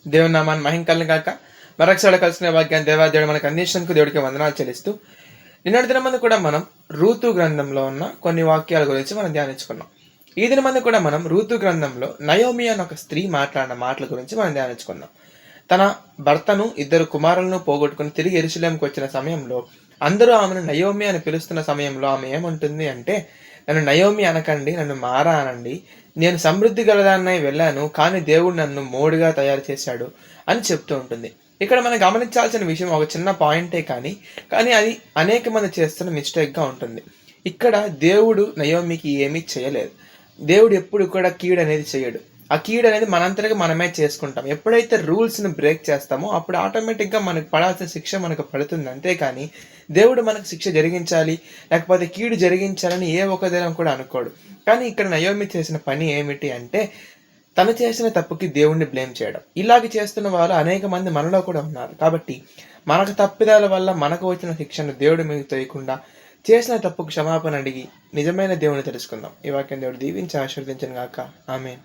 దేవుని నామాన్ని మహింకలను కాక మరొకసారి కలిసిన వాక్యాన్ని దేవాదేవుడు మనకు అందించినందుకు దేవుడికి వందనాలు చెల్లిస్తూ నిన్నటి దినమందు కూడా మనం రూతు గ్రంథంలో ఉన్న కొన్ని వాక్యాల గురించి మనం ధ్యానించుకున్నాం. ఈ దినమందు కూడా మనం రూతు గ్రంథంలో నయోమి అనే ఒక స్త్రీ మాట్లాడిన మాటల గురించి మనం ధ్యానించుకుందాం. తన భర్తను, 2 కుమారులను పోగొట్టుకుని తిరిగి యెరూషలేముకు వచ్చిన సమయంలో అందరూ ఆమెను నయోమి అని పిలుస్తున్న సమయంలో ఆమె ఏమంటుంది అంటే, నన్ను నయోమి అనకండి, నన్ను మారా అనండి. నేను సమృద్ధి గలదాన్నై వెళ్ళాను, కానీ దేవుడు నన్ను మోడుగా తయారు చేశాడు అని చెప్తూ ఉంటుంది. ఇక్కడ మనం గమనించాల్సిన విషయం ఒక చిన్న పాయింటే కానీ అది అనేక మంది చేస్తున్న మిస్టేక్గా ఉంటుంది. ఇక్కడ దేవుడు నయోమికి ఏమీ చేయలేదు. దేవుడు ఎప్పుడు కూడా కీడు అనేది చేయడు. ఆ కీడు అనేది మనంతటిగా మనమే చేసుకుంటాం. ఎప్పుడైతే రూల్స్ని బ్రేక్ చేస్తామో అప్పుడు ఆటోమేటిక్గా మనకు పడాల్సిన శిక్ష మనకు పడుతుంది. అంతేకాని దేవుడు మనకు శిక్ష జరిగించాలి లేకపోతే కీడు జరిగించాలని ఏ ఒక్క దినం కూడా అనుకోడు. కానీ ఇక్కడ నయోమి చేసిన పని ఏమిటి అంటే, తను చేసిన తప్పుకి దేవుణ్ణి బ్లేమ్ చేయడం. ఇలాగ చేస్తున్న వాళ్ళు అనేక మంది మనలో కూడా ఉన్నారు. కాబట్టి మనకు తప్పిదాల వల్ల మనకు వచ్చిన శిక్షను దేవుడు మీకు తోయకుండా చేసిన తప్పుకు క్షమాపణ అడిగి నిజమైన దేవుని తెలుసుకుందాం. ఈ వాక్యం దేవుడు దీవించి ఆశీర్వదించను గాక. ఆమేన్.